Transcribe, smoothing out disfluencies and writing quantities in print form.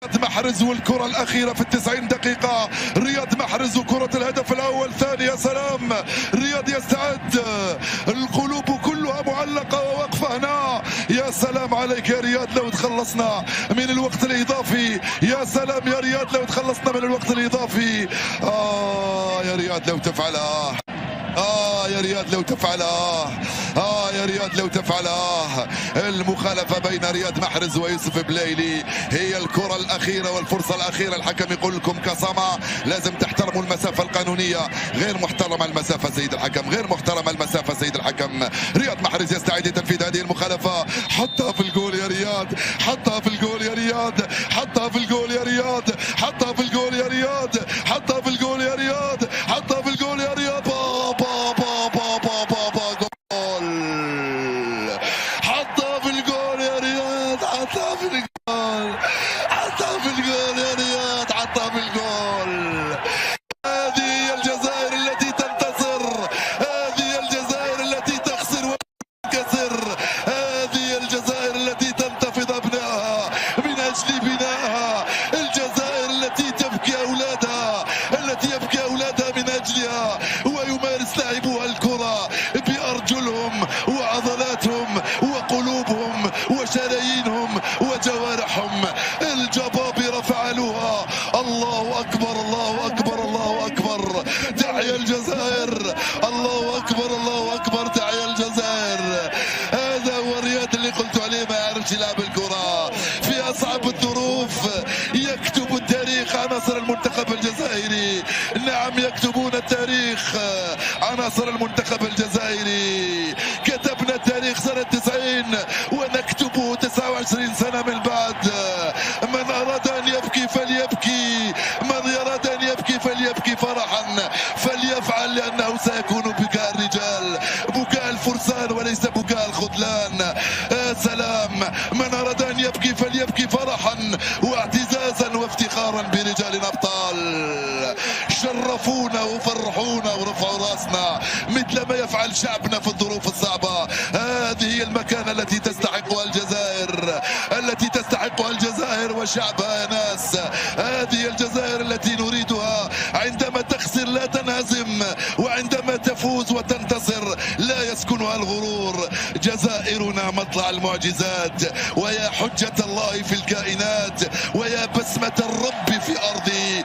رياض محرز والكرة الأخيرة في 90 دقيقة. رياض محرز وكرة الهدف الأول ثاني. يا سلام، رياض يستعد، القلوب كلها معلقة وواقفة هنا. يا سلام عليك يا رياض لو تخلصنا من الوقت الإضافي. يا سلام يا رياض لو تخلصنا من الوقت الإضافي. يا رياض لو تفعلها. يا رياض لو تفعلها. يا رياض لو تفعلها. المخالفة بين رياض محرز ويوسف بلايلي هي الكرة الأخيرة والفرصة الأخيرة. الحكم يقول لكم كصمة لازم تحترموا المسافة القانونية. غير محترمة المسافة سيد الحكم، غير محترمة المسافة سيد الحكم. رياض محرز يستعد لتنفيذ هذه المخالفة. حطها في الجول يا رياض، حطها في الجول يا رياض، حطها في الجول يا رياض، حطها في الجول يا رياض، حطها في الجول يا رياض، حطها في الجول يا رياض. حطها في الجول يا رياض، حطها في الجول، حطها في الجول يا رياض، حطها في الجول. هذه هي الجزائر التي تنتصر، هذه الجزائر التي تخسر وتنكسر، هذه الجزائر التي تنتفض أبنائها من أجل بنائها، الجزائر التي تبكي أولادها، التي يبكي أولادها من أجلها، ويمارس لاعبوها الكرة بأرجلهم وعضلاتهم وقلوبهم وشرايينهم وجوارحهم. الجبابرة فعلوها. الله أكبر، الله أكبر، الله أكبر. تحيا الجزائر، الله أكبر، الله أكبر. تحيا الجزائر. هذا هو الرياض اللي قلت عليه ما يعرفش يلعب الكرة في أصعب الظروف. يكتب التاريخ عناصر المنتخب الجزائري، نعم يكتبون التاريخ عناصر المنتخب الجزائري. كتبنا التاريخ سنة 90 ونكتبه 29 سنة من بعد. من أراد أن يبكي فليبكي، من أراد أن يبكي فليبكي فرحا، فليفعل، لأنه سيكون بكاء الرجال، بكاء الفرسان وليس بكاء الخذلان. سلام. من أراد أن يبكي فليبكي فرحا واعتزازا وافتخارا برجال أبطال شرفونا وفرحونا ورفعوا راسنا مثل ما يفعل شعبنا في الظروف الصعبة. هذه هي المكانة التي تستحقها الجزائر، التي تستحقها الجزائر وشعبها يا ناس. هذه الجزائر التي نريدها. عندما تخسر لا تنهزم، وعندما تفوز وتنتصر لا يسكنها الغرور. جزائرنا مطلع المعجزات، ويا حجة الله في الكائنات، ويا بسمة الرب في أرضه.